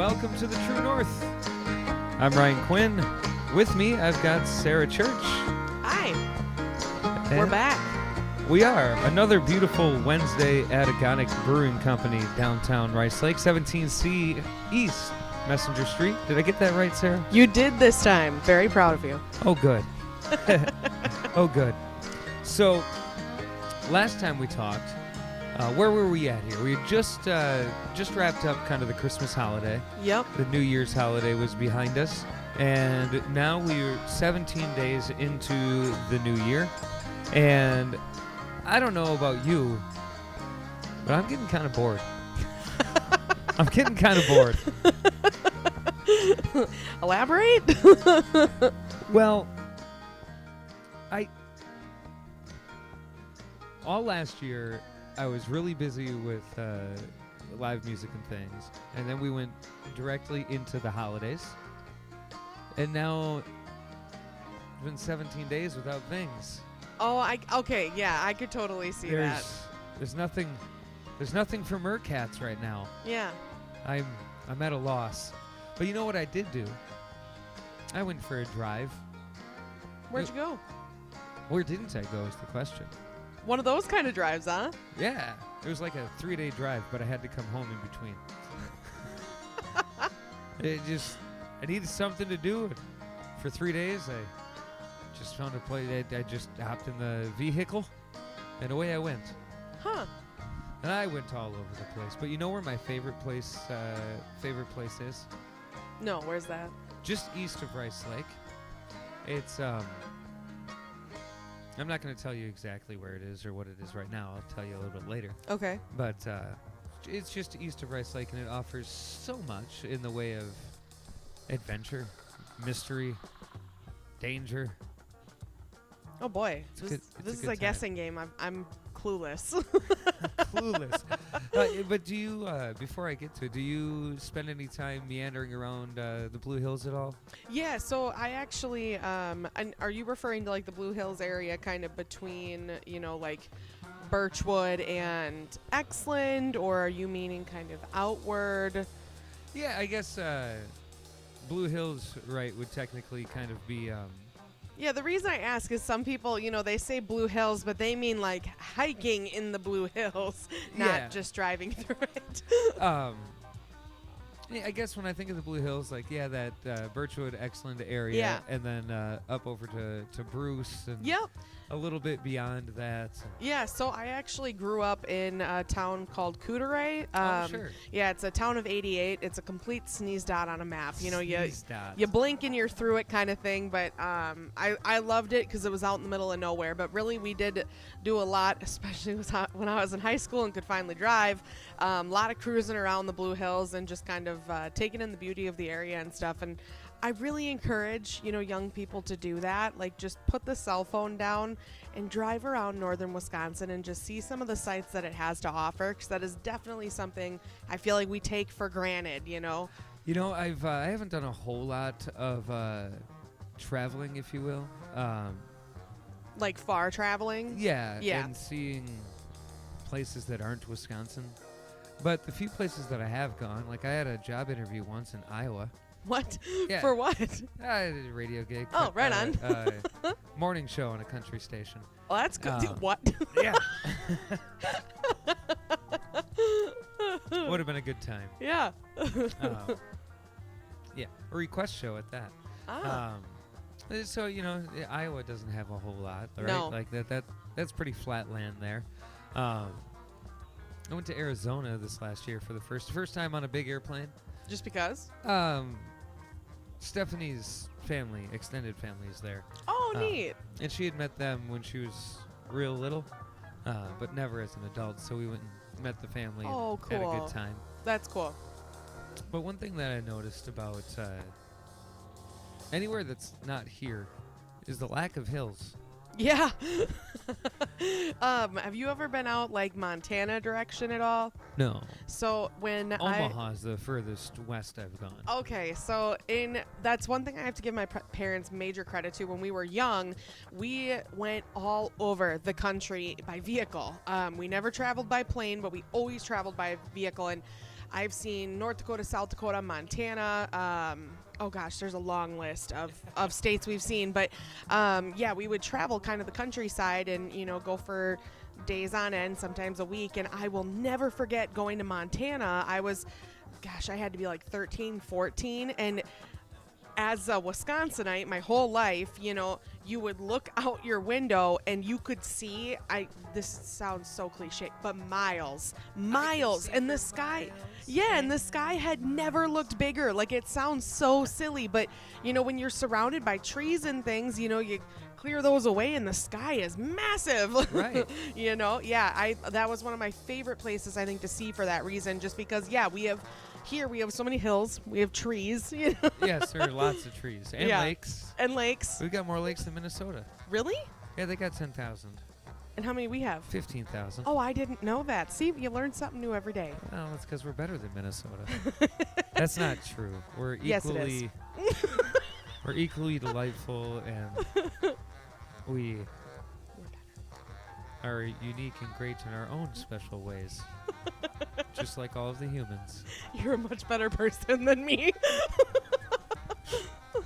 welcome to the True North. I'm Ryan Quinn. With me, I've got Sarah Church. Hi. And We're back. We are. Another beautiful Wednesday at Agonic Brewing Company, downtown Rice Lake, 17C East Messenger Street. Did I get that right, Sarah? You did this time. Very proud of you. Oh, good. Oh, good. So, last time we talked, where were we at here? We had just wrapped up kind of the Christmas holiday. Yep. The New Year's holiday was behind us, and now we're 17 days into the new year. And I don't know about you, but I'm getting kind of bored. I'm getting kind of bored. Elaborate? Well, all last year, I was really busy with live music and things, and then we went directly into the holidays, and now it's been 17 days without things. Oh, okay, yeah, I could totally see that. There's nothing for Mercats right now. Yeah. I'm at a loss. But you know what I did do? I went for a drive. Where'd you go? Where didn't I go is the question. One of those kind of drives, huh? Yeah, it was like a 3-day drive, but I had to come home in between. I needed something to do. For 3 days, I just found a place. I just hopped in the vehicle, and away I went. Huh. And I went all over the place. But you know where my favorite place is? No, where's that? Just east of Rice Lake. It's I'm not going to tell you exactly where it is or what it is right now. I'll tell you a little bit later. Okay. But it's just east of Rice Lake, and it offers so much in the way of adventure, mystery, danger. Oh boy, This is a guessing game. I'm clueless. Clueless. But do you, before I get to it, do you spend any time meandering around the Blue Hills at all? Yeah, so I actually, and are you referring to like the Blue Hills area kind of between, like Birchwood and Exland, or are you meaning kind of outward? Yeah, I guess Blue Hills, right, would technically kind of be... Yeah, the reason I ask is some people, they say Blue Hills, but they mean like hiking in the Blue Hills, not just driving through it. Yeah, I guess when I think of the Blue Hills, like, that Birchwood, Exland area, and then up over to Bruce, and a little bit beyond that. Yeah, so I actually grew up in a town called Couteret. Sure. Yeah, it's a town of 88. It's a complete sneeze dot on a map. Dot. You blink and you're through it kind of thing, but I loved it because it was out in the middle of nowhere. But really, we did do a lot, especially when I was in high school and could finally drive. A lot of cruising around the Blue Hills and just kind of taking in the beauty of the area and stuff. And I really encourage, young people to do that. Like, just put the cell phone down and drive around northern Wisconsin and just see some of the sites that it has to offer, because that is definitely something I feel like we take for granted, I haven't done a whole lot of traveling, if you will. Like far traveling? Yeah. And seeing places that aren't Wisconsin. But the few places that I have gone, like I had a job interview once in Iowa. What? Yeah. For what? I did a radio gig. Oh, right on. Morning show on a country station. Well, that's good. What? Yeah. Would have been a good time. Yeah. Yeah, a request show at that. So, Iowa doesn't have a whole lot, right? No. Like that's pretty flat land there. I went to Arizona this last year for the first time on a big airplane. Just because? Stephanie's family, extended family, is there. Oh, neat. And she had met them when she was real little, but never as an adult. So we went and met the family and had a good time. That's cool. But one thing that I noticed about anywhere that's not here is the lack of hills. Yeah. Have you ever been out like Montana direction at all? No. So when Omaha's the furthest west I've gone. Okay, so that's one thing I have to give my parents major credit to. When we were young, we went all over the country by vehicle. We never traveled by plane, but we always traveled by vehicle. And I've seen North Dakota, South Dakota, Montana. Oh gosh, there's a long list of states we've seen. But yeah, we would travel kind of the countryside and, go for days on end, sometimes a week. And I will never forget going to Montana. I had to be like 13, 14. And as a Wisconsinite, my whole life, you would look out your window and you could see, this sounds so cliche, but miles, and the sky, and the sky had never looked bigger. Like, it sounds so silly, but, when you're surrounded by trees and things, you clear those away and the sky is massive. Right. That was one of my favorite places, I think, to see for that reason, just because, we have so many hills, we have trees. Yes, there are lots of trees and lakes. And lakes. We've got more lakes than Minnesota. Really? Yeah, they got 10,000. And how many we have? 15,000. Oh, I didn't know that. See, you learn something new every day. Well, that's because we're better than Minnesota. That's not true. We're equally, Yes, it is. we're equally delightful, and we are unique and great in our own special ways. Just like all of the humans. You're a much better person than me.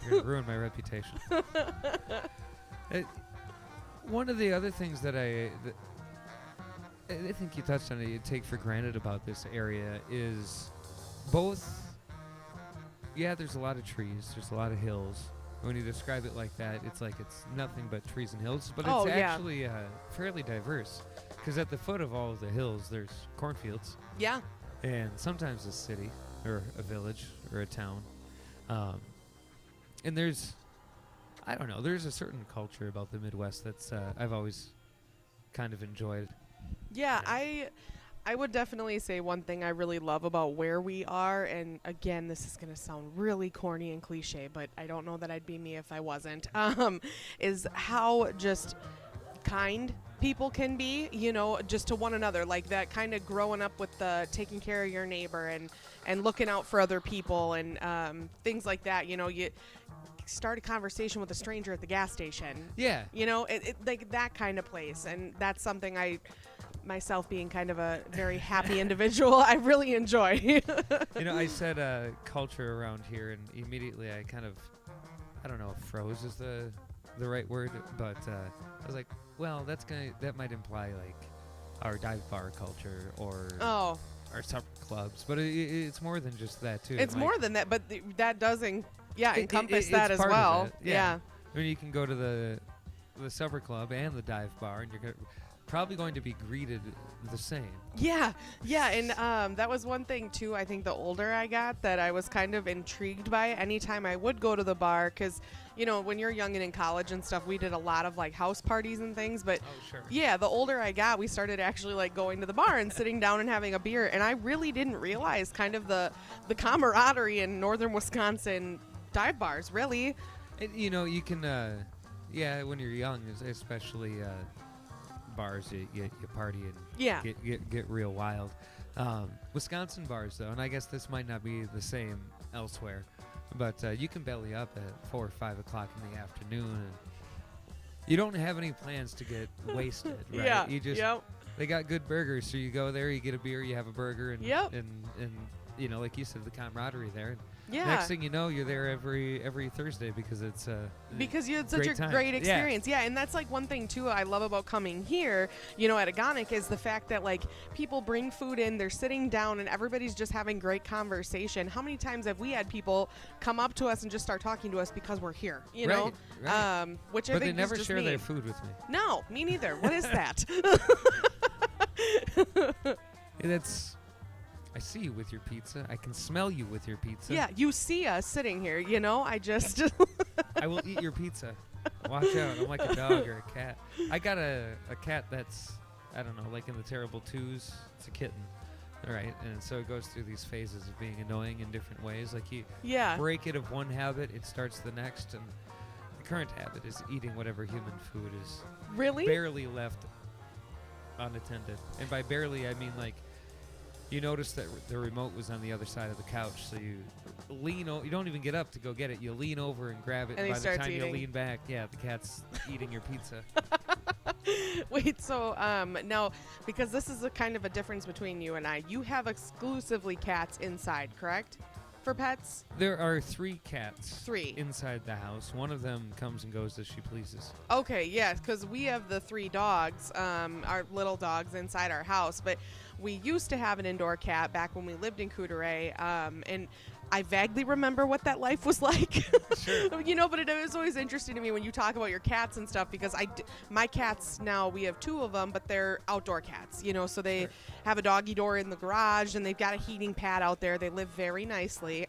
You're going to ruin my reputation. One of the other things that I think you touched on, you take for granted about this area is both, there's a lot of trees, there's a lot of hills. When you describe it like that, it's like it's nothing but trees and hills, but it's actually fairly diverse. Because at the foot of all of the hills, there's cornfields. Yeah. And sometimes a city or a village or a town. And there's a certain culture about the Midwest that's I've always kind of enjoyed. Yeah, I would definitely say one thing I really love about where we are, and again, this is going to sound really corny and cliche, but I don't know that I'd be me if I wasn't, is how just kind people can be, just to one another, like that kind of growing up with the taking care of your neighbor and looking out for other people and things like that. You start a conversation with a stranger at the gas station. Yeah. Like that kind of place. And that's something myself being kind of a very happy individual, I really enjoy. I said culture around here, and immediately I kind of, I don't know if froze is the right word, but I was like, well, that might imply like our dive bar culture or our supper clubs, but it's more than just that too. It's more than that, but that does encompass that as well. Yeah. I mean, you can go to the supper club and the dive bar, and you're probably going to be greeted the same. Yeah, and that was one thing too. I think the older I got, that I was kind of intrigued by anytime I would go to the bar, because when you're young and in college and stuff, we did a lot of like house parties and things. But the older I got, we started actually like going to the bar and sitting down and having a beer. And I really didn't realize kind of the camaraderie in northern Wisconsin dive bars. Really, you can when you're young, especially. Bars, you party and get real wild. Wisconsin bars, though, and I guess this might not be the same elsewhere, but you can belly up at 4 or 5 o'clock in the afternoon, and you don't have any plans to get wasted, right? Yeah. You just they got good burgers, so you go there, you get a beer, you have a burger, and like you said, the camaraderie there. Yeah. Next thing you know, you're there every Thursday because it's because you had such a great experience. Yeah, and that's like one thing too I love about coming here, at Agonic, is the fact that like people bring food in, they're sitting down, and everybody's just having great conversation. How many times have we had people come up to us and just start talking to us because we're here? Right. Which I think they never is just share their food with me. No, me neither. What is that? I see you with your pizza. I can smell you with your pizza. Yeah, you see us sitting here, I just... I will eat your pizza. Watch out. I'm like a dog or a cat. I got a cat that's, I don't know, like in the terrible twos. It's a kitten. All right. And so it goes through these phases of being annoying in different ways. Like you break it of one habit, it starts the next. And the current habit is eating whatever human food is barely left unattended. And by barely, I mean like, you notice that the remote was on the other side of the couch, so you lean over. You don't even get up to go get it. You lean over and grab it, and by the time you lean back, the cat's eating your pizza. Wait, so now, because this is a kind of a difference between you and I, you have exclusively cats inside, correct? For pets? There are 3 cats. 3. Inside the house. One of them comes and goes as she pleases. Okay, yes, because we have the 3 dogs, our little dogs inside our house, but we used to have an indoor cat back when we lived in Coudray, and I vaguely remember what that life was like. Sure. You know, but it was always interesting to me when you talk about your cats and stuff, because my cats now, we have 2 of them, but they're outdoor cats, you know, so they Sure. have a doggy door in the garage and they've got a heating pad out there. They live very nicely,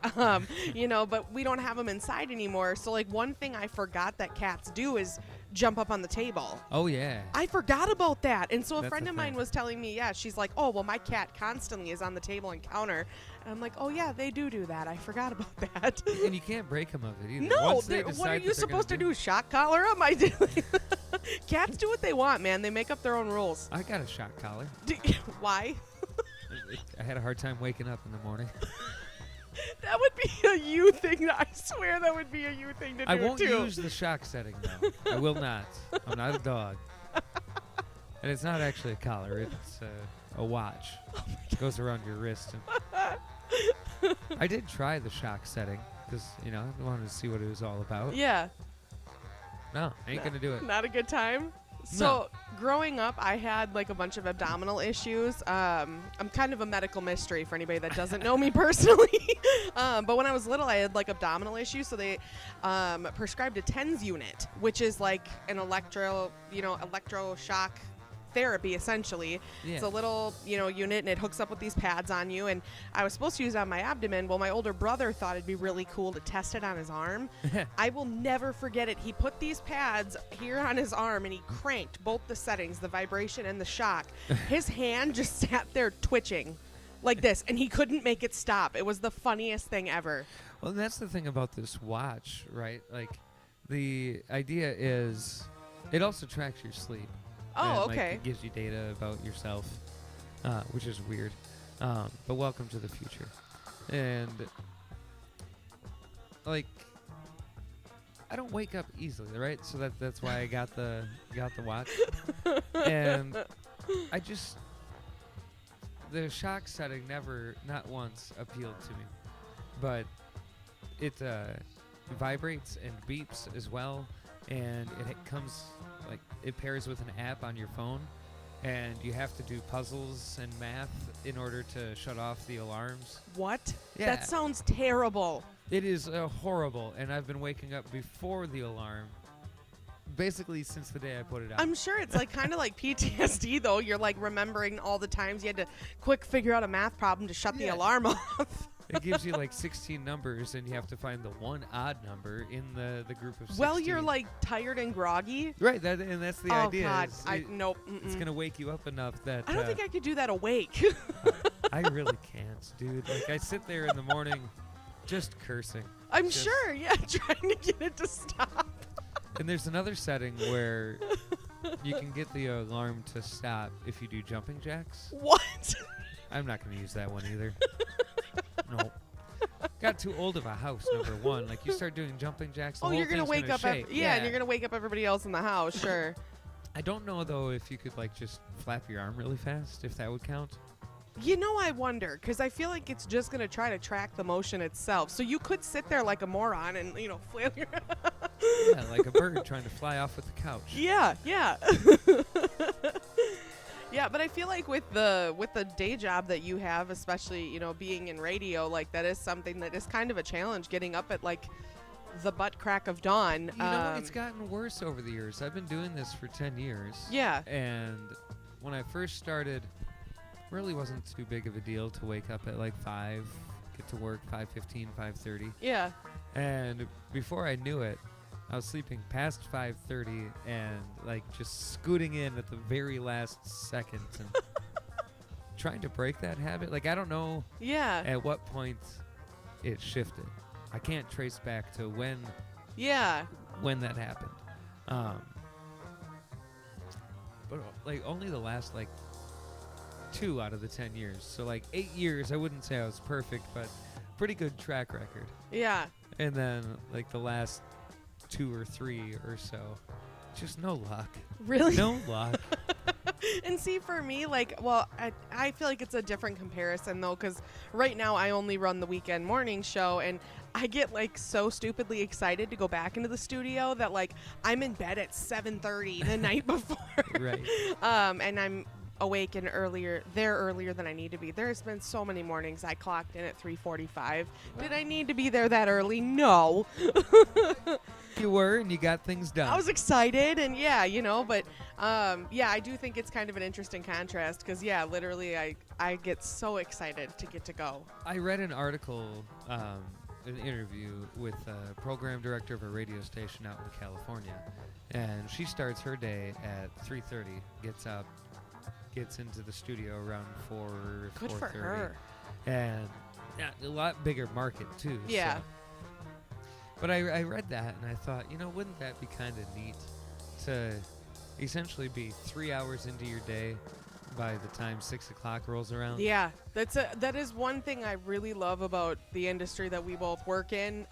you know, but we don't have them inside anymore. So like one thing I forgot that cats do is jump up on the table. Oh, yeah. I forgot about that. And so a That's friend a of mine thing. was telling me, yeah, she's like, oh, well, my cat constantly is on the table and counter. And I'm like, oh, yeah, they do that. I forgot about that. And you can't break them of it either. No, Once they what are decide you that they're gonna supposed to do? Shock collar them? Cats do what they want, man. They make up their own rules. I got a shock collar. Why? I had a hard time waking up in the morning. That would be a you thing. I swear that would be a you thing to do, I won't too. use the shock setting, though. I will not. I'm not a dog. And it's not actually a collar. It's a watch. It goes around your wrist. And I did try the shock setting because, you know, I wanted to see what it was all about. Yeah. No, ain't going to do it. Not a good time? So growing up, I had like a bunch of abdominal issues. I'm kind of a medical mystery for anybody that doesn't know me personally. But when I was little, I had like abdominal issues. So they prescribed a TENS unit, which is like an electroshock therapy, essentially. Yeah. It's a little, unit, and it hooks up with these pads on you. And I was supposed to use it on my abdomen. Well, my older brother thought it'd be really cool to test it on his arm. I will never forget it. He put these pads here on his arm, and he cranked both the settings, the vibration and the shock. His hand just sat there twitching like this, and he couldn't make it stop. It was the funniest thing ever. Well, that's the thing about this watch, right? Like, the idea is it also tracks your sleep. Oh, and, okay. It gives you data about yourself, which is weird. But welcome to the future. And, like, I don't wake up easily, right? So that's why I got the watch. And I just, the shock setting not once appealed to me. But it vibrates and beeps as well. And it comes, like, it pairs with an app on your phone, and you have to do puzzles and math in order to shut off the alarms. What? Yeah. That sounds terrible. It is horrible, and I've been waking up before the alarm, basically since the day I put it out. I'm sure it's like kind of like PTSD, though. You're like remembering all the times you had to quick figure out a math problem to shut the alarm off. It gives you like 16 numbers, and you have to find the one odd number in the group of 16. Well, you're like tired and groggy. Right, and that's the idea. Oh, God. is Nope. It's going to wake you up enough that... I don't think I could do that awake. I really can't, dude. Like, I sit there in the morning just cursing. I'm sure, yeah, trying to get it to stop. And there's another setting where you can get the alarm to stop if you do jumping jacks. What? I'm not going to use that one either. No. Got too old of a house, number one. Like, you start doing jumping jacks, the whole You're going to thing's wake gonna up. shake. And you're going to wake up everybody else in the house, sure. I don't know, though, if you could, like, just flap your arm really fast, if that would count. I wonder, because I feel like it's just going to try to track the motion itself. So you could sit there like a moron and, flail your... Yeah, like a bird trying to fly off with the couch. Yeah. Yeah, but I feel like with the day job that you have, especially, being in radio, like that is something that is kind of a challenge, getting up at like the butt crack of dawn. It's gotten worse over the years. I've been doing this for 10 years. Yeah. And when I first started, really wasn't too big of a deal to wake up at like 5, get to work 5:15, 5:30. Yeah. And before I knew it, I was sleeping past 5:30 and like just scooting in at the very last second and trying to break that habit. Like, I don't know at what point it shifted. I can't trace back to when that happened. But like only the last like 2 out of the 10 years. So like 8 years, I wouldn't say I was perfect, but pretty good track record. Yeah. And then like the last 2 or 3 or so, Just no luck. Really? No luck. And see, for me, like, well, I feel like it's a different comparison, though, because right now I only run the weekend morning show, and I get, like, so stupidly excited to go back into the studio that, like, I'm in bed at 7:30 the night before. Right. And I'm awake and earlier than I need to be. There's been so many mornings I clocked in at 3:45. Did I need to be there that early? No. You were, and you got things done. I was excited, and yeah, but yeah, I do think it's kind of an interesting contrast because, yeah, literally I get so excited to get to go. I read an article, an interview with a program director of a radio station out in California, and she starts her day at 3:30, gets up, gets into the studio around 4:30. Good for her. And yeah, a lot bigger market too. Yeah. So. But I read that and I thought, wouldn't that be kind of neat to essentially be 3 hours into your day by the time 6 o'clock rolls around? Yeah, that is one thing I really love about the industry that we both work in,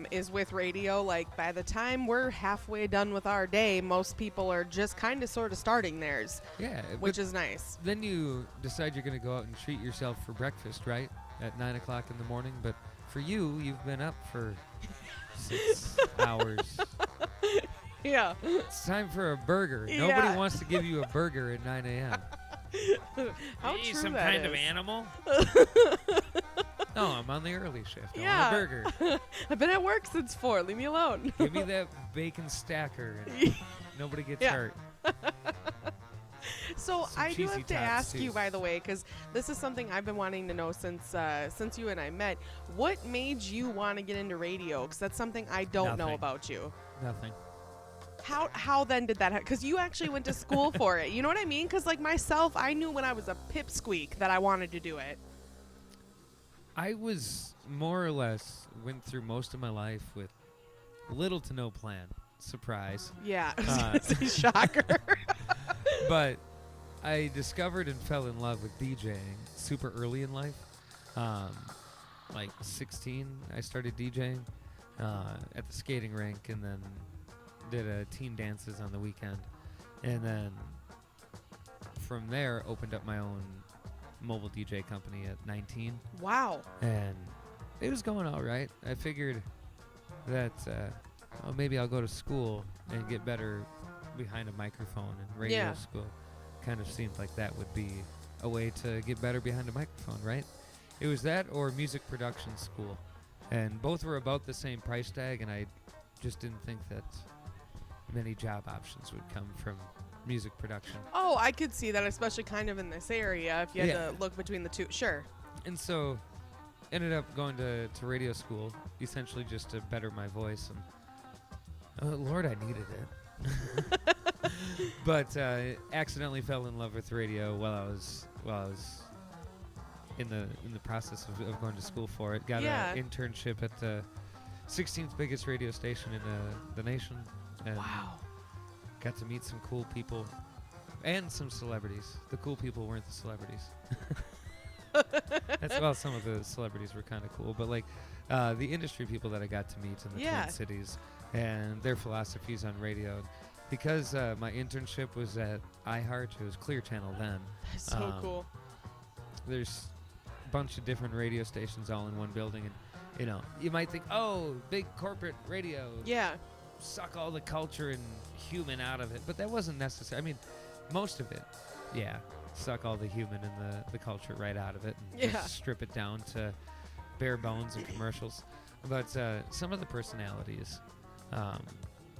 is with radio. Like, by the time we're halfway done with our day, most people are just kind of sort of starting theirs. Yeah. Which is nice. Then you decide you're going to go out and treat yourself for breakfast, right? At 9 o'clock in the morning. But for you, you've been up for 6 hours. Yeah. It's time for a burger. Yeah. Nobody wants to give you a burger at 9 a.m. How Hey, true some that kind of is. animal? No, I'm on the early shift. I Yeah. want a burger. I've been at work since 4. Leave me alone. Give me that bacon stacker and nobody gets Yeah. hurt. So Some I do cheesy have to tots, ask too. you, by the way, because this is something I've been wanting to know since you and I met. What made you want to get into radio? Because that's something I don't know Nothing. about you. Nothing. How then did that happen? Because you actually went to school for it. You know what I mean? Because, like, myself, I knew when I was a pipsqueak that I wanted to do it. I was more or less went through most of my life with little to no plan. Surprise. Yeah. Shocker. But I discovered and fell in love with DJing super early in life. Like 16, I started DJing at the skating rink, and then did teen dances on the weekend. And then from there, opened up my own mobile DJ company at 19. Wow. And it was going all right. I figured that maybe I'll go to school and get better behind a microphone, and radio Yeah. school kind of seemed like that would be a way to get better behind a microphone, right? It was that or music production school, and both were about the same price tag, and I just didn't think that many job options would come from music production. Oh, I could see that, especially kind of in this area, if you had Yeah. to look between the two. Sure. And so ended up going to radio school, essentially just to better my voice, and Lord, I needed it. But accidentally fell in love with radio while I was in the process of going to school for it. Got Yeah. an internship at the 16th biggest radio station in the nation, and Wow. got to meet some cool people and some celebrities. The cool people weren't the celebrities. Well, some of the celebrities were kind of cool, but like the industry people that I got to meet in the Yeah. Twin Cities and their philosophies on radio. Because my internship was at iHeart, it was Clear Channel then. That's so Um, cool. There's a bunch of different radio stations all in one building, and you might think, oh, big corporate radio, Yeah. suck all the culture and human out of it, but that wasn't necessary. I mean, most of it, yeah, suck all the human and the culture right out of it, and Yeah. just strip it down to bare bones and commercials. But some of the personalities,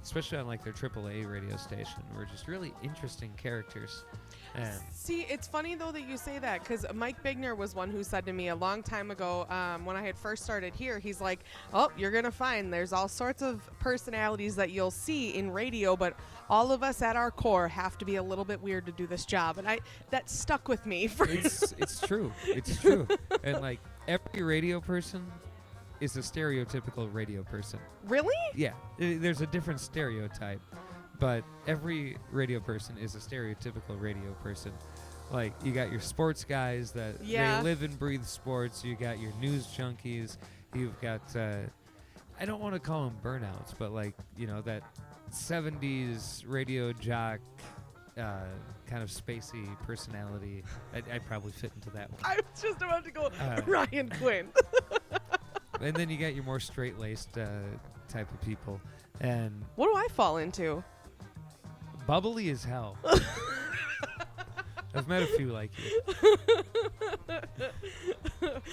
especially on like their AAA radio station, were just really interesting characters. And See, it's funny though that you say that, because Mike Bigner was one who said to me a long time ago, when I had first started here, he's like, "Oh, you're gonna find there's all sorts of personalities that you'll see in radio, but all of us at our core have to be a little bit weird to do this job." And that stuck with me for. it's true. It's true. And like every radio person is a stereotypical radio person. Really? Yeah, there's a different stereotype, but every radio person is a stereotypical radio person. Like, you got your sports guys that Yeah. they live and breathe sports. You got your news junkies. You've got, I don't want to call them burnouts, but like, that '70s radio jock, kind of spacey personality. I'd probably fit into that one. I was just about to go Ryan Quinn. And then you got your more straight-laced type of people, and What do I fall into? bubbly as hell. I've met a few like you.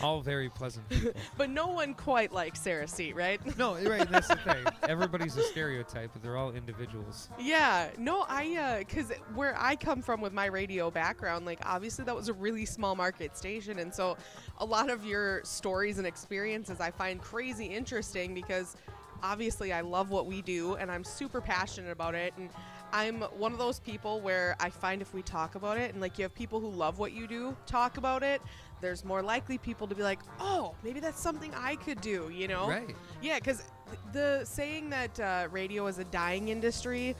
All very pleasant people. But no one quite like Sarah C, right? No, right, that's the thing. Everybody's a stereotype, but they're all individuals. Yeah, no, because where I come from with my radio background, like obviously that was a really small market station, and so a lot of your stories and experiences I find crazy interesting because obviously I love what we do and I'm super passionate about it, and I'm one of those people where I find if we talk about it, and like you have people who love what you do talk about it, there's more likely people to be like, oh, maybe that's something I could do, you know? Right. Yeah, because the saying that radio is a dying industry,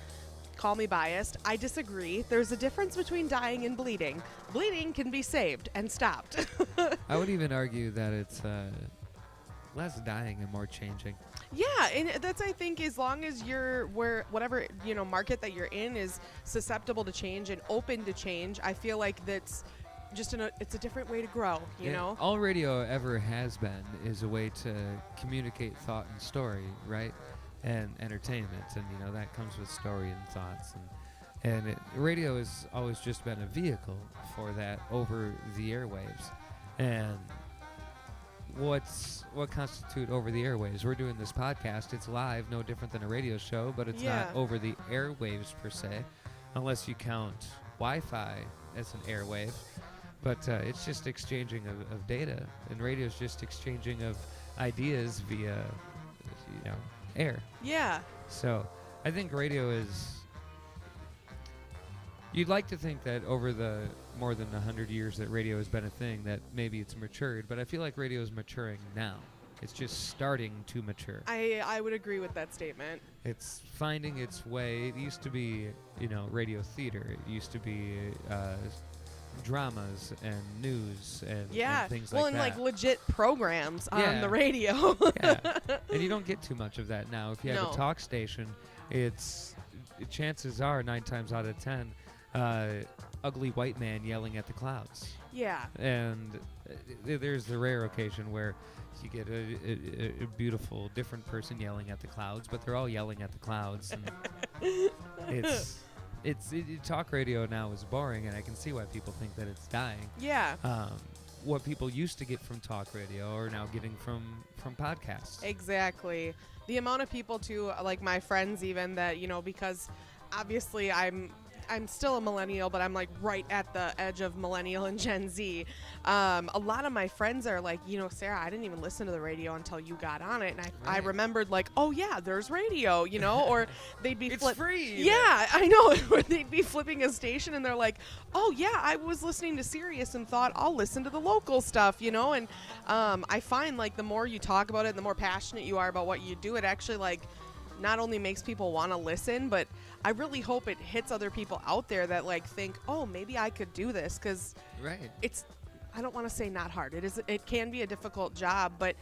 call me biased, I disagree. There's a difference between dying and bleeding. Bleeding can be saved and stopped. I would even argue that it's less dying and more changing. Yeah, and that's, I think, as long as you're whatever market that you're in is susceptible to change and open to change, I feel like that's just it's a different way to grow, you know? All radio ever has been is a way to communicate thought and story, right? And entertainment, and that comes with story and thoughts, and radio has always just been a vehicle for that over the airwaves. And what constitute over the airwaves? We're doing this podcast. It's live, no different than a radio show, but it's not over the airwaves per se, unless you count Wi-Fi as an airwave. But it's just exchanging of data, and radio is just exchanging of ideas via, air. Yeah. So I think radio is. You'd like to think that over the more than 100 years that radio has been a thing, that maybe it's matured, but I feel like radio is maturing now. It's just starting to mature. I would agree with that statement. It's finding its way. It used to be, radio theater. It used to be dramas and news and things like that. Well, and like legit programs on the radio. Yeah. And you don't get too much of that now. If you have a talk station, chances are 9 times out of 10, ugly white man yelling at the clouds. Yeah. And there's the rare occasion where you get a beautiful, different person yelling at the clouds, but they're all yelling at the clouds. And talk radio now is boring, and I can see why people think that it's dying. Yeah. What people used to get from talk radio are now getting from podcasts. Exactly. The amount of people too, like my friends even, that because obviously I'm still a millennial, but I'm like right at the edge of millennial and Gen Z. A lot of my friends are like, Sarah, I didn't even listen to the radio until you got on it, and I remembered like, oh yeah, there's radio, or they'd be it's free. Yeah, I know. Or they'd be flipping a station and they're like, oh yeah, I was listening to Sirius and thought I'll listen to the local stuff, and I find like the more you talk about it, the more passionate you are about what you do, it actually like not only makes people want to listen, but I really hope it hits other people out there that like think, oh, maybe I could do this, because it's, I don't want to say not hard. It can be a difficult job, but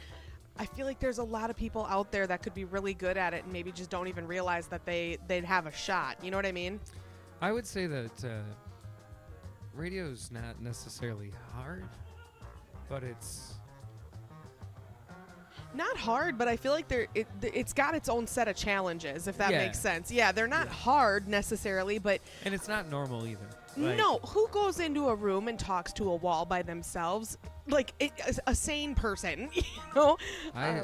I feel like there's a lot of people out there that could be really good at it and maybe just don't even realize that they'd have a shot. You know what I mean? I would say that radio's not necessarily hard, but it's not hard, but I feel like it's got its own set of challenges, if that makes sense. Yeah, they're not hard necessarily, but... And it's not normal either. No, who goes into a room and talks to a wall by themselves? Like, a sane person, I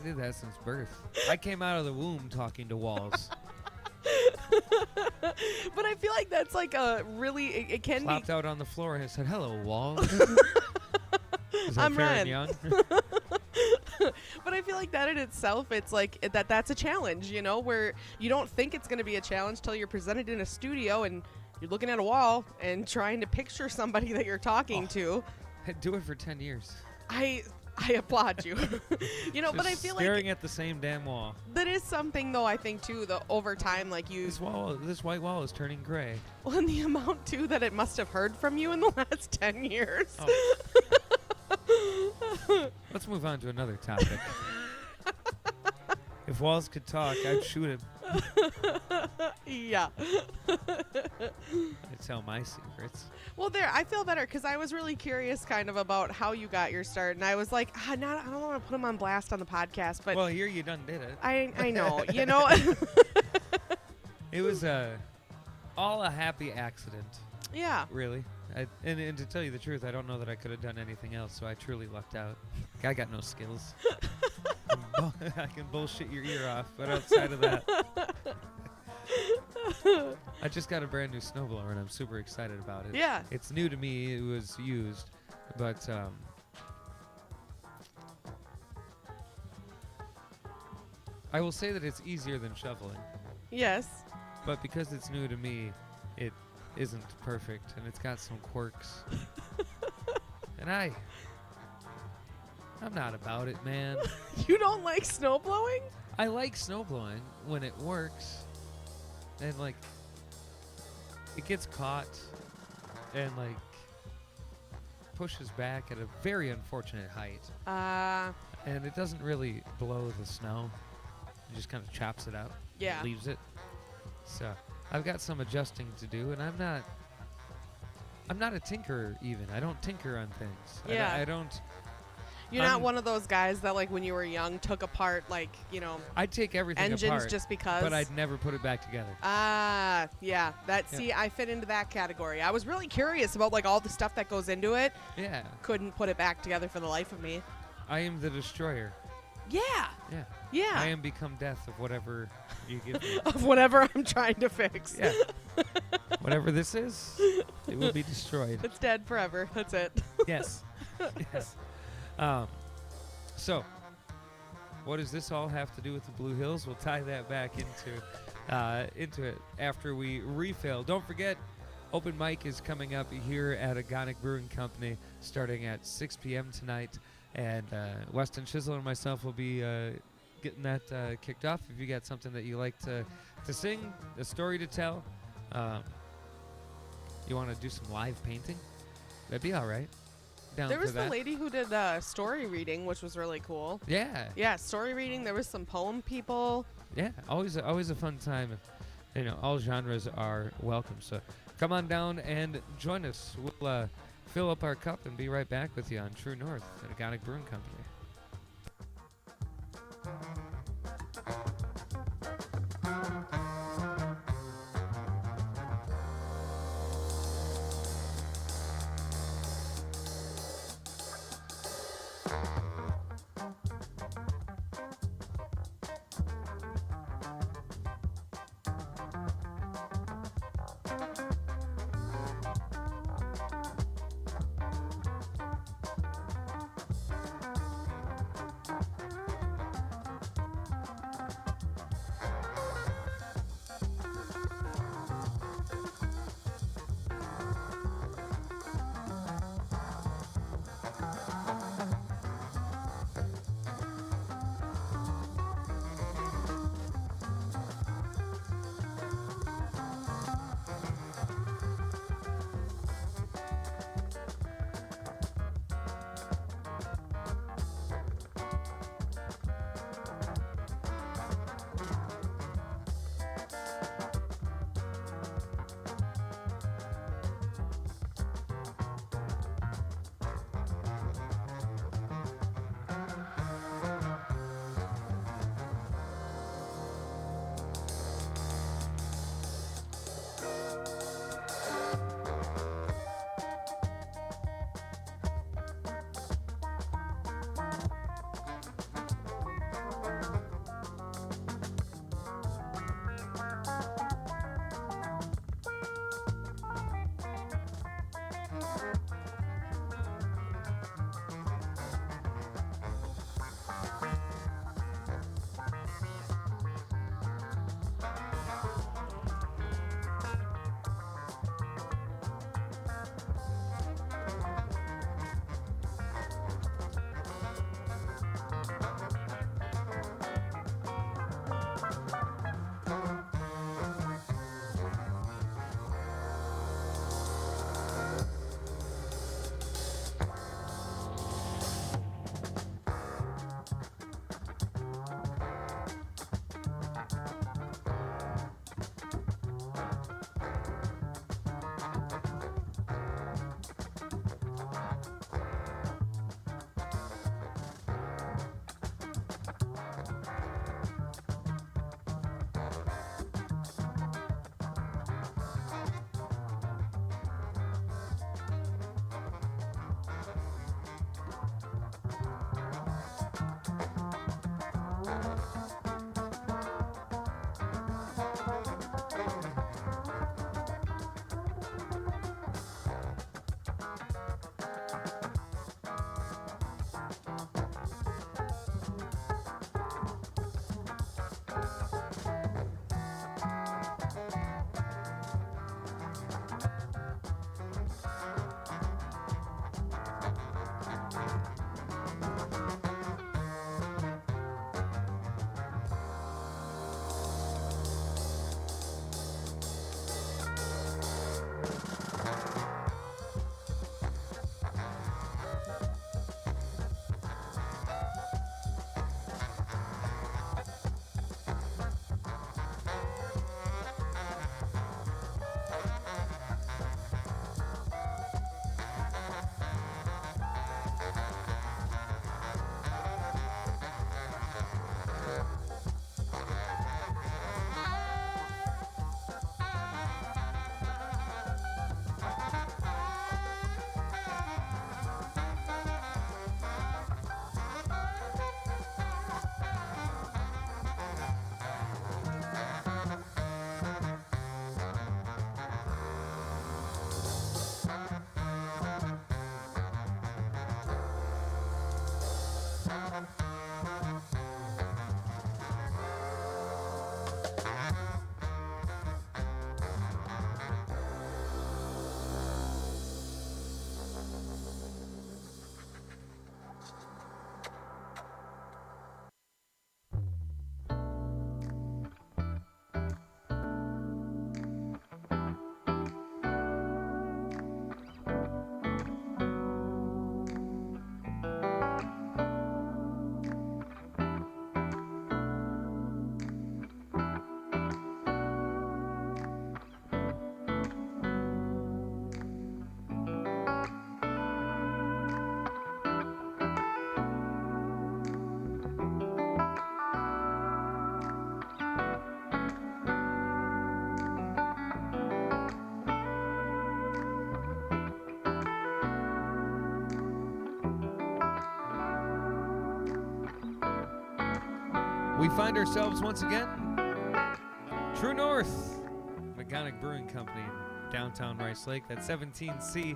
did that since birth. I came out of the womb talking to walls. But I feel like that's like a really... It can Flopped out on the floor and I said, hello, wall. I'm Ren. Young? But I feel like that in itself, it's like that's a challenge, where you don't think it's going to be a challenge till you're presented in a studio and you're looking at a wall and trying to picture somebody that you're talking to. Do it for 10 years. I applaud you. But I feel like staring at the same damn wall. That is something, though, I think too. Over time, like this white wall is turning gray. Well, and the amount too that it must have heard from you in the last 10 years. Oh. Let's move on to another topic. If walls could talk, I'd shoot him. Yeah. I tell my secrets. Well, there, I feel better because I was really curious kind of about how you got your start. And I was like, I don't want to put him on blast on the podcast, but Well, here you done did it. I know, you know. It was all a happy accident, Yeah. really. And to tell you the truth, I don't know that I could have done anything else, so I truly lucked out. I got no skills. I can bullshit your ear off, but outside of that, I just got a brand new snowblower, and I'm super excited about it. Yeah. It's new to me. It was used, but I will say that it's easier than shoveling. Yes. But because it's new to me, it isn't perfect, and it's got some quirks. And I'm not about it, man. You don't like snow blowing? I like snowblowing when it works, and like it gets caught and like pushes back at a very unfortunate height, and it doesn't really blow the snow. It just kind of chops it out, Yeah. leaves it. So I've got some adjusting to do, and I'm not a tinkerer even. I don't tinker on things. Yeah. I don't. You're not one of those guys that, like, when you were young, took apart, like, you know, I'd take everything engines apart, just because. but I'd never put it back together. Yeah. See, I fit into that category. I was really curious about, like, all the stuff that goes into it. Yeah. Couldn't put it back together for the life of me. I am the destroyer. Yeah. Yeah. Yeah. I am become death of whatever you give me. Of whatever I'm trying to fix. Yeah. Whatever this is, it will be destroyed. It's dead forever. That's it. Yes. Yes. So, what does this all have to do with the Blue Hills? We'll tie that back into it after we refill. Don't forget, open mic is coming up here at Agonic Brewing Company starting at 6 p.m. tonight, and Weston Chisel and myself will be getting that kicked off. If you got something that you like to sing, a story to tell, you want to do some live painting, that'd be all right. Down There for was the that. lady who did story reading, which was really cool. Yeah. Yeah, story reading. There was some poem people. Yeah, always a fun time. You know, all genres are welcome. So come on down and join us. We'll fill up our cup and be right back with you on True North at Agonic Brewing Company. We find ourselves once again True North, Magonic Brewing Company, downtown Rice Lake. That's 17C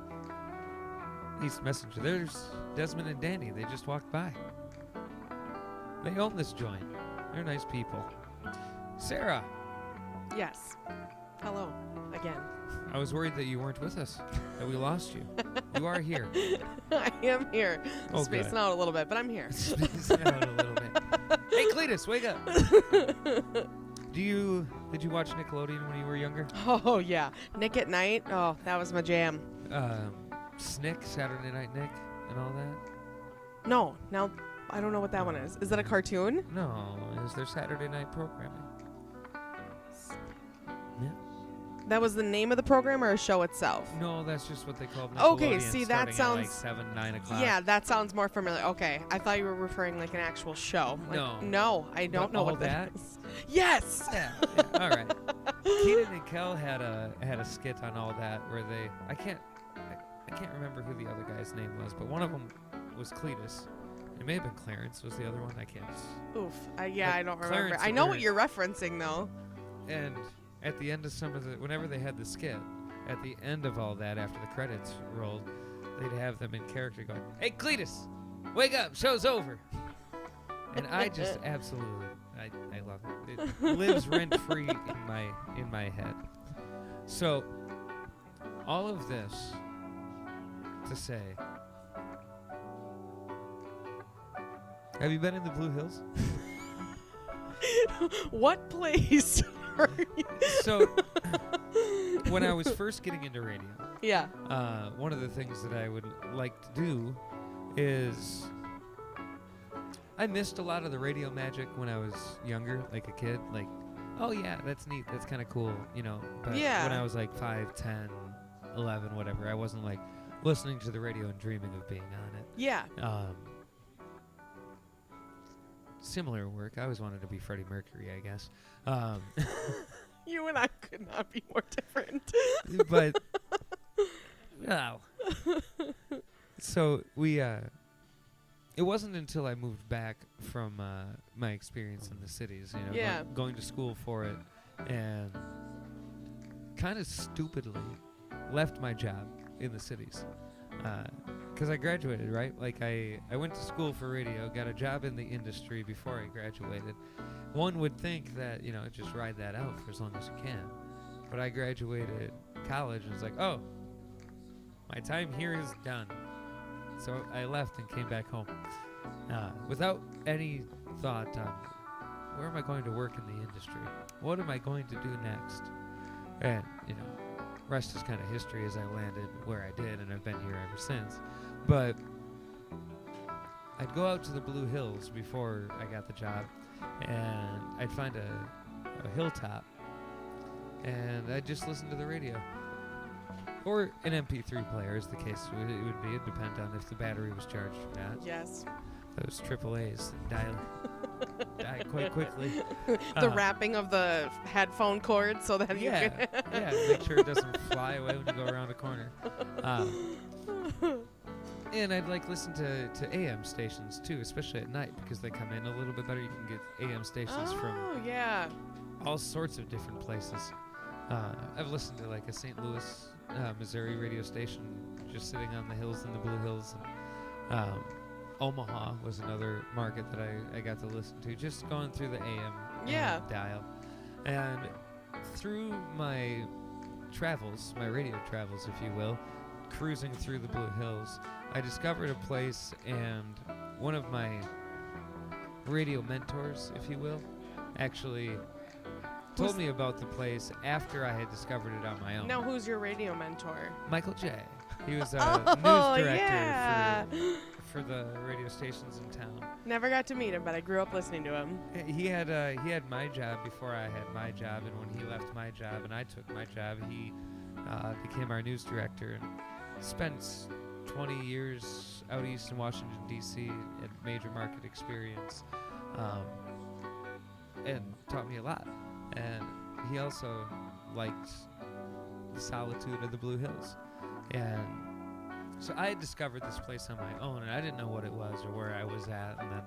East Messenger. There's Desmond and Danny. They just walked by. They own this joint. They're nice people. Sarah. Yes. Hello again. I was worried that you weren't with us, that we lost you. You are here. I am here. Oh, Spacing good. out a little bit, but I'm here. Spacing out a little bit. Hey, Cletus, wake up. Did you watch Nickelodeon when you were younger? Oh, yeah. Nick at Night. Oh, that was my jam. Snick, Saturday Night Nick, and all that? No, now I don't know what that one is. Is that a cartoon? No, it was their Saturday night programming. Yeah. That was the name of the program or a show itself? No, that's just what they called Nickelodeon. Okay, see, that starting at sounds... like 7, 9 o'clock. Yeah, that sounds more familiar. Okay, I thought you were referring like an actual show. Like, no, I don't know what that is. Yes! Yeah, all right. Keenan and Kel had a skit on all that where they... I can't remember who the other guy's name was, but one of them was Cletus. It may have been Clarence was the other one. I can't... Oof. Yeah, I don't remember. Clarence I know what you're referencing, though. And at the end of whenever they had the skit, at the end of all that, after the credits rolled, they'd have them in character going, "Hey, Cletus, wake up, show's over." And I just absolutely, I love it. It lives rent-free in my head. So, all of this to say, have you been in the Blue Hills? What place are you? So, when I was first getting into radio, yeah, one of the things that I would like to do is I missed a lot of the radio magic when I was younger, like a kid. Like, oh yeah, that's neat, that's kind of cool, you know. But yeah. When I was like 5, 10, 11, whatever, I wasn't like listening to the radio and dreaming of being on it. Yeah. Similar work. I always wanted to be Freddie Mercury, I guess. You and I could not be more different. But, wow. So we, it wasn't until I moved back from my experience in the cities, you know, yeah. going to school for it, and kind of stupidly left my job in the cities. Because I graduated, right? Like, I went to school for radio, got a job in the industry before I graduated. One would think that, you know, just ride that out for as long as you can. But I graduated college and was like, oh, my time here is done. So I left and came back home without any thought on where am I going to work in the industry? What am I going to do next? And, you know, rest is kind of history as I landed where I did, and I've been here ever since. But I'd go out to the Blue Hills before I got the job, and I'd find a hilltop, and I'd just listen to the radio. Or an MP3 player, as the case would be. It'd depend on if the battery was charged or not. Yes. Those AAAs die quite quickly. The wrapping of the headphone cord so that you can... yeah, make sure it doesn't fly away when you go around a corner. And I'd like listen to AM stations too, especially at night, because they come in a little bit better. You can get AM stations from all sorts of different places. I've listened to like a St. Louis, Missouri radio station just sitting on the hills in the Blue Hills. And, Omaha was another market that I got to listen to, just going through the AM dial. And through my travels, my radio travels, if you will, cruising through the Blue Hills, I discovered a place, and one of my radio mentors, if you will, actually told me about the place after I had discovered it on my own. Now, who's your radio mentor? Michael J. He was a news director for the radio stations in town. Never got to meet him, but I grew up listening to him. He had my job before I had my job, and when he left my job and I took my job, he became our news director and spent 20 years out east in Washington, D.C. at major market experience, and taught me a lot. And he also liked the solitude of the Blue Hills. And so I had discovered this place on my own, and I didn't know what it was or where I was at. And then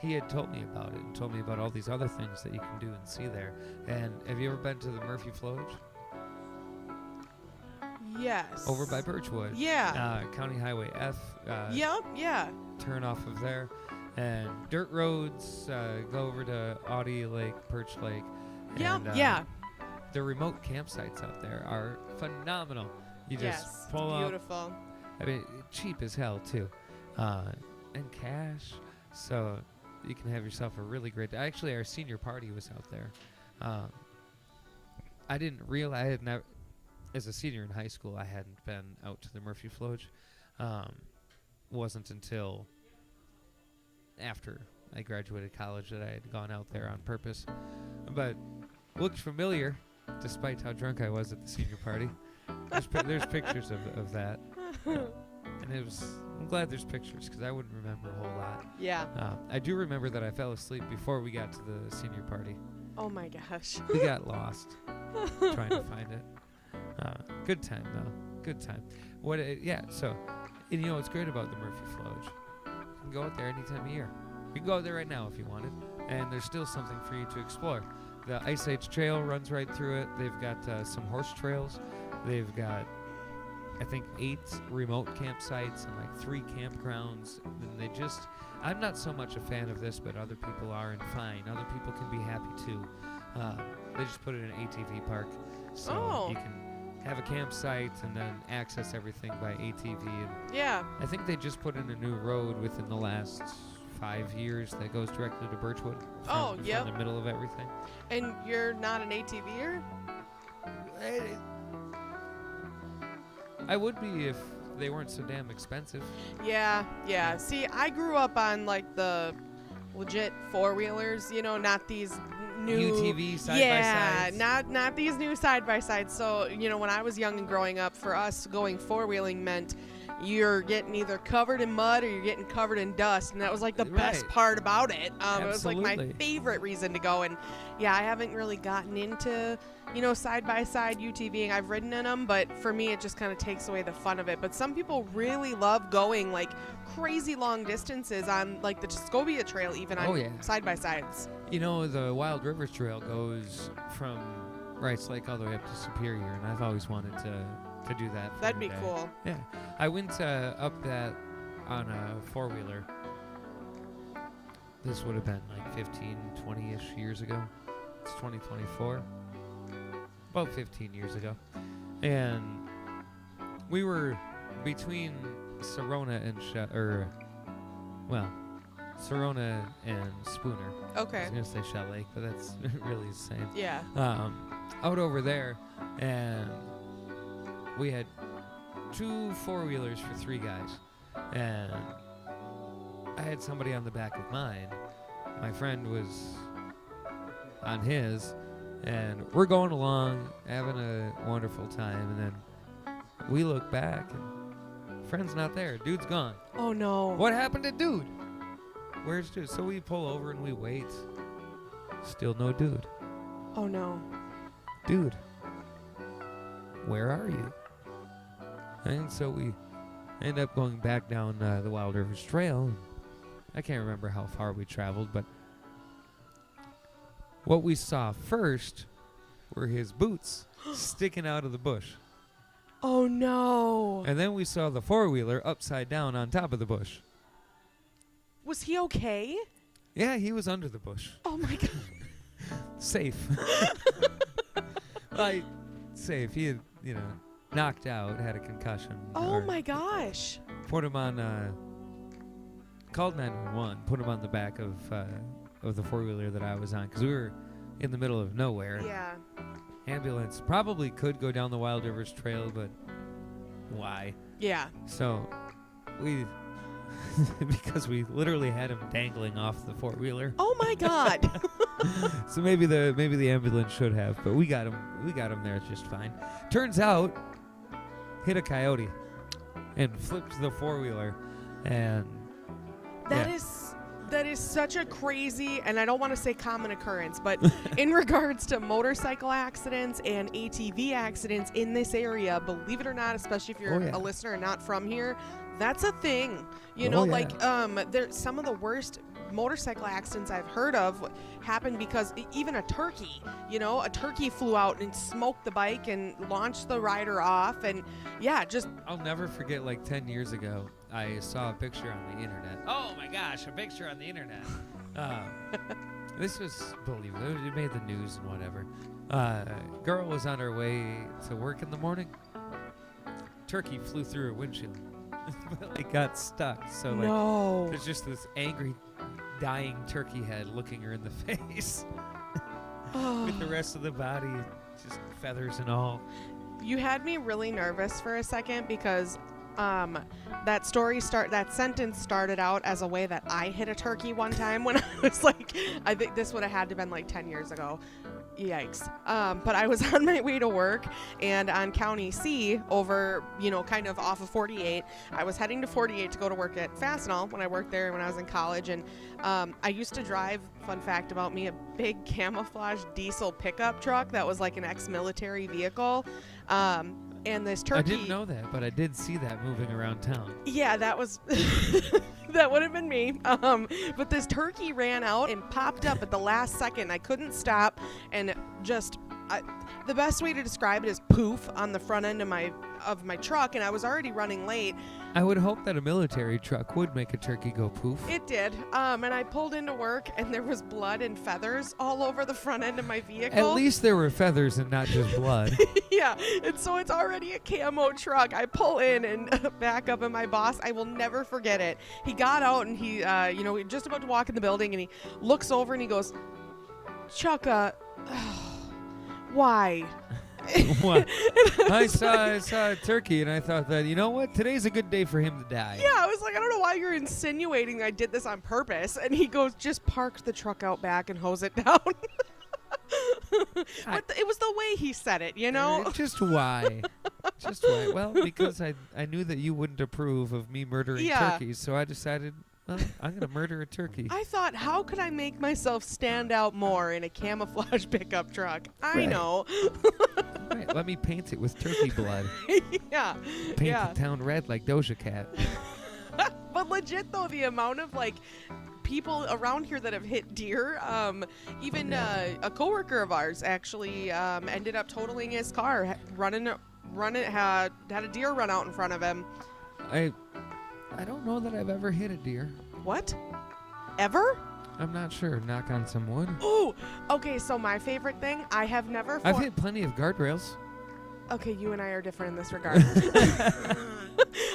he had told me about it and told me about all these other things that you can do and see there. And have you ever been to the Murphy Flowage? Yes. Over by Birchwood. Yeah. County Highway F. Yep. Yeah. Turn off of there. And dirt roads go over to Audie Lake, Perch Lake. Yep. And, Yeah. The remote campsites out there are phenomenal. You just Yes. pull up. Beautiful. I mean, cheap as hell, too. And cash. So you can have yourself a really great day. Actually, our senior party was out there. I didn't realize, I had never, as a senior in high school, I hadn't been out to the Murphy Flowage. Wasn't until after I graduated college that I had gone out there on purpose. But looked familiar, despite how drunk I was at the senior party. There's pictures of that. And it was, I'm glad there's pictures because I wouldn't remember a whole lot. Yeah. I do remember that I fell asleep before we got to the senior party. Oh my gosh. We got lost trying to find it. Good time though. Good time. So, and you know what's great about the Murphy Flowage? You can go out there any time of year. You can go out there right now if you wanted, and there's still something for you to explore. The Ice Age Trail runs right through it. They've got some horse trails. They've got, I think, 8 remote campsites and like 3 campgrounds. And they just, I'm not so much a fan of this, but other people are, and fine. Other people can be happy too. They just put it in an ATV park, so you can have a campsite and then access everything by ATV. And Yeah. I think they just put in a new road within the last 5 years that goes directly to Birchwood. From the middle of everything. And you're not an ATVer? I would be if they weren't so damn expensive. Yeah. Yeah. See, I grew up on like the legit 4-wheelers, you know, not these new UTV side-by-sides. not these new side-by-sides. So, you know, when I was young and growing up, for us, going 4-wheeling meant you're getting either covered in mud or you're getting covered in dust, and that was like the best part about it. It was like my favorite reason to go. And yeah, I haven't really gotten into, you know, side-by-side UTVing. I've ridden in them, but for me it just kind of takes away the fun of it. But some people really love going like crazy long distances on like the Tuscobia Trail, even on side-by-sides. You know, the Wild Rivers Trail goes from Rice Lake all the way up to Superior, and I've always wanted to do that. That'd be cool. Yeah. I went up that on a 4-wheeler. This would have been like 15, 20-ish years ago. It's 2024. About 15 years ago. And we were between Serona and Serona and Spooner. Okay. I was going to say Shell Lake, but that's really the same. Yeah. Out over there, and we had 2 4-wheelers for 3 guys, and I had somebody on the back of mine. My friend was on his, and we're going along, having a wonderful time, and then we look back, and friend's not there. Dude's gone. Oh, no. What happened to dude? Where's dude? So we pull over and we wait. Still no dude. Oh, no. Dude, where are you? And so we end up going back down the Wild Rivers Trail. I can't remember how far we traveled, but what we saw first were his boots sticking out of the bush. Oh, no. And then we saw the 4-wheeler upside down on top of the bush. Was he okay? Yeah, he was under the bush. Oh, my God. Safe. Like, safe. He had, knocked out, had a concussion. Oh, my gosh. Put him on, called 911, put him on the back of the 4-wheeler that I was on, because we were in the middle of nowhere. Yeah. Ambulance probably could go down the Wild Rivers Trail, but why? Yeah. So we, because we literally had him dangling off the 4-wheeler. Oh my God. So maybe the ambulance should have, but we got him there just fine. Turns out, hit a coyote and flipped the 4-wheeler, and that is such a crazy, and I don't want to say common occurrence, but in regards to motorcycle accidents and ATV accidents in this area, believe it or not, especially if you're a listener and not from here, that's a thing. There's some of the worst motorcycle accidents I've heard of happened because even a turkey, a turkey flew out and smoked the bike and launched the rider off. And yeah, just. I'll never forget, like 10 years ago, I saw a picture on the internet. Oh my gosh, a picture on the internet. This was believable. It made the news and whatever. Girl was on her way to work in the morning. Turkey flew through her windshield. But it got stuck. So No. there's just this angry, dying turkey head looking her in the face. With the rest of the body, just feathers and all. You had me really nervous for a second because that sentence started out as a way that I hit a turkey one time when I was like, I think this would have had to been like 10 years ago. Yikes. But I was on my way to work, and on County C over, kind of off of 48, I was heading to 48 to go to work at Fastenal when I worked there when I was in college. And I used to drive, fun fact about me, a big camouflage diesel pickup truck that was like an ex-military vehicle. And this turkey. I didn't know that, but I did see that moving around town. Yeah, that was that would have been me. But this turkey ran out and popped up at the last second. I couldn't stop, and just the best way to describe it is poof on the front end of my truck, and I was already running late. I would hope that a military truck would make a turkey go poof. It did. And I pulled into work, and there was blood and feathers all over the front end of my vehicle. At least there were feathers and not just blood. Yeah, and so it's already a camo truck. I pull in and back up, and my boss, I will never forget it. He got out, and he, just about to walk in the building, and he looks over, and he goes, Chucka, why? What? I saw a turkey, and I thought that, you know what? Today's a good day for him to die. Yeah, I was like, I don't know why you're insinuating I did this on purpose. And he goes, just park the truck out back and hose it down. But it was the way he said it, Just why? Just why? Well, because I knew that you wouldn't approve of me murdering turkeys, so I decided, well, I'm going to murder a turkey. I thought, how could I make myself stand out more in a camouflage pickup truck? I know. Right, let me paint it with turkey blood. Yeah. Paint the town red like Doja Cat. But legit, though, the amount of, people around here that have hit deer, even a coworker of ours actually ended up totaling his car, had a deer run out in front of him. I don't know that I've ever hit a deer. What? Ever? I'm not sure. Knock on some wood. Ooh, okay, so my favorite thing, I have never... I've hit plenty of guardrails. Okay, you and I are different in this regard.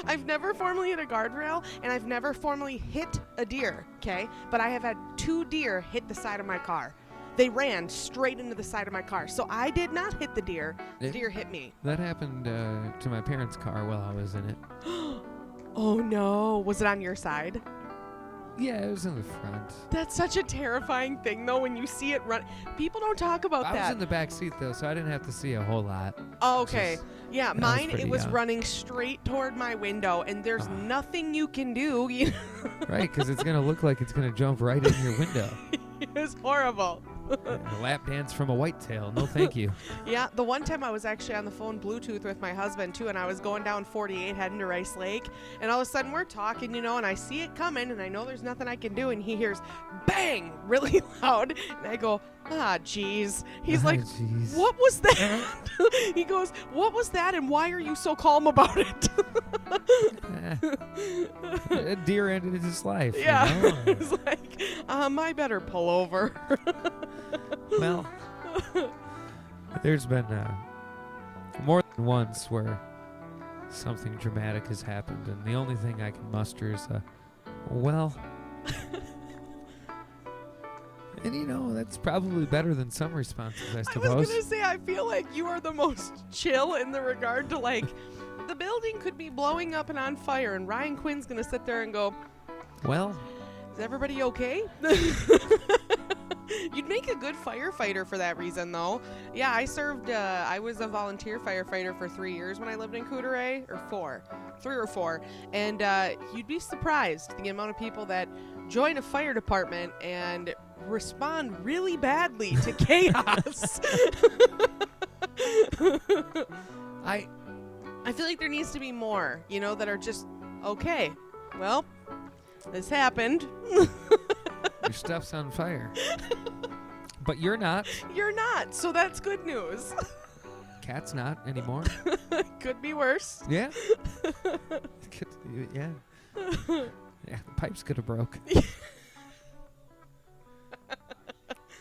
I've never formally hit a guardrail, and I've never formally hit a deer, okay? But I have had 2 deer hit the side of my car. They ran straight into the side of my car. So I did not hit the deer. The deer hit me. That happened to my parents' car while I was in it. Oh, no. Was it on your side? Yeah, it was in the front. That's such a terrifying thing, though, when you see it run. People don't talk about that. I was in the back seat, though, so I didn't have to see a whole lot. Oh, okay. Yeah, mine, it was young. running straight toward my window, and there's nothing you can do. Right, because it's going to look like it's going to jump right in your window. It was horrible. A lap dance from a whitetail. No, thank you. Yeah, the one time I was actually on the phone Bluetooth with my husband, too, and I was going down 48 heading to Rice Lake, and all of a sudden we're talking, and I see it coming, and I know there's nothing I can do, and he hears bang really loud, and I go, geez. He's like, geez. What was that? He goes, what was that, and why are you so calm about it? A deer ended his life. Yeah. It's like, I better pull over. Well, there's been more than once where something dramatic has happened, and the only thing I can muster is and that's probably better than some responses, I suppose. I was going to say, I feel like you are the most chill in the regard to, the building could be blowing up and on fire, and Ryan Quinn's going to sit there and go, well, is everybody okay? You'd make a good firefighter for that reason, though. Yeah, I was a volunteer firefighter for 3 years when I lived in Coudray, or 3 or 4. And you'd be surprised the amount of people that join a fire department and respond really badly to chaos. I feel like there needs to be more, that are just, okay, well, this happened. Your stuff's on fire. But you're not. You're not, so that's good news. Cat's not anymore. Could be worse. Yeah. Yeah. Yeah, the pipes could have broke.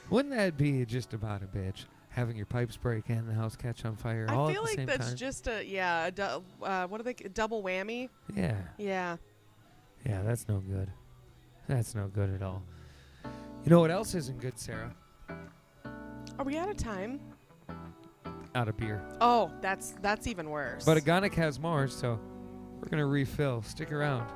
Wouldn't that be just about a bitch? Having your pipes break and the house catch on fire all I at feel the like same that's time? just what are they? Double whammy. Yeah. Yeah. Yeah, that's no good. That's no good at all. You know what else isn't good, Sarah? Are we out of time? Out of beer. Oh, that's even worse. But Agonic has more, so we're going to refill. Stick around.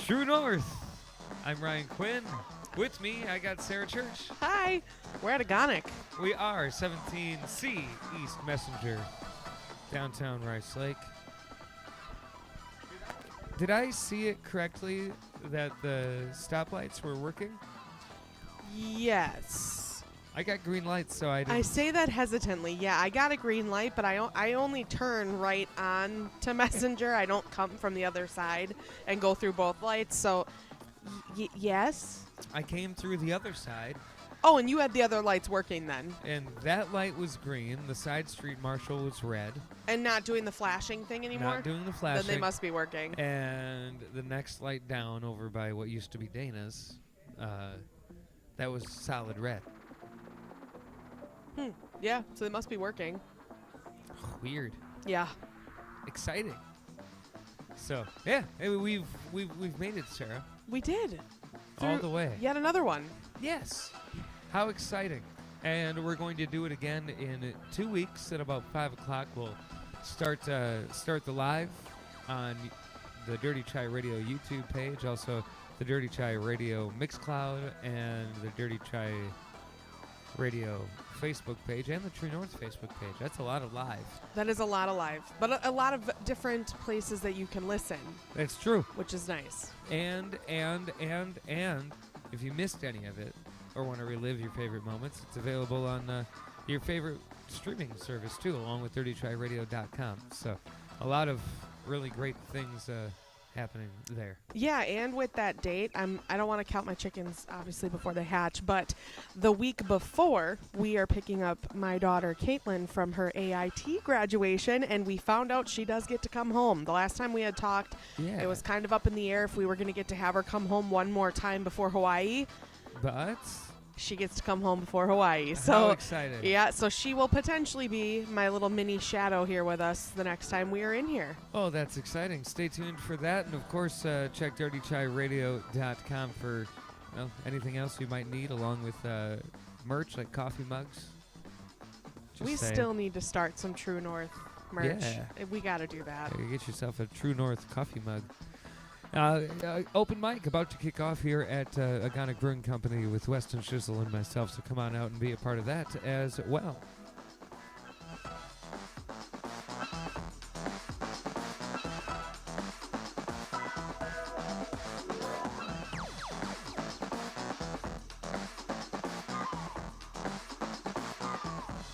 True North. I'm Ryan Quinn. With me, I got Sarah Church. Hi, we're at Agonic. We are 17C East Messenger, downtown Rice Lake. Did I see it correctly that the stoplights were working? Yes. I got green lights, so I didn't. I say that hesitantly. Yeah, I got a green light, but I only turn right on to Messenger. I don't come from the other side and go through both lights. So, yes. I came through the other side, Oh, and you had the other lights working then, and that light was green. The side street marshal was red. and not doing the flashing thing anymore. Not doing the flashing. Then they must be working. And the next light down over by what used to be Dana's, that was solid red. Yeah, so they must be working. Weird. Yeah. Exciting. So yeah, we've made it, Sarah. We did. All Through the way. Yet another one. Yes. How exciting. And we're going to do it again in 2 weeks at about 5 o'clock. We'll start the live on the Dirty Chai Radio YouTube page, also the Dirty Chai Radio Mixcloud, and the Dirty Chai Radio Facebook page, and the True North Facebook page. That's a lot of live. That is a lot of live, but a lot of different places that you can listen, That's true. which is nice. And if you missed any of it or want to relive your favorite moments, it's available on your favorite streaming service too, along with dirtytryradio.com. So a lot of really great things happening there. Yeah, and with that date, I don't want to count my chickens obviously before they hatch, but the week before we are picking up my daughter Caitlin from her AIT graduation, and we found out she does get to come home. The last time we had talked, Yeah. it was kind of up in the air if we were going to get to have her come home one more time before Hawaii. But She gets to come home before Hawaii. how So exciting. yeah, so she will potentially be my little mini shadow here with us the next time we are in here. Oh, that's exciting. Stay tuned for that. And, of course, check dirtychiradio.com for anything else you might need, along with merch like coffee mugs. Just We saying. still need to start some True North merch. Yeah. We got to do that. Get yourself a True North coffee mug. Open mic about to kick off here at Agonic Brewing Company with Weston Schisel and myself, so come on out and be a part of that as well.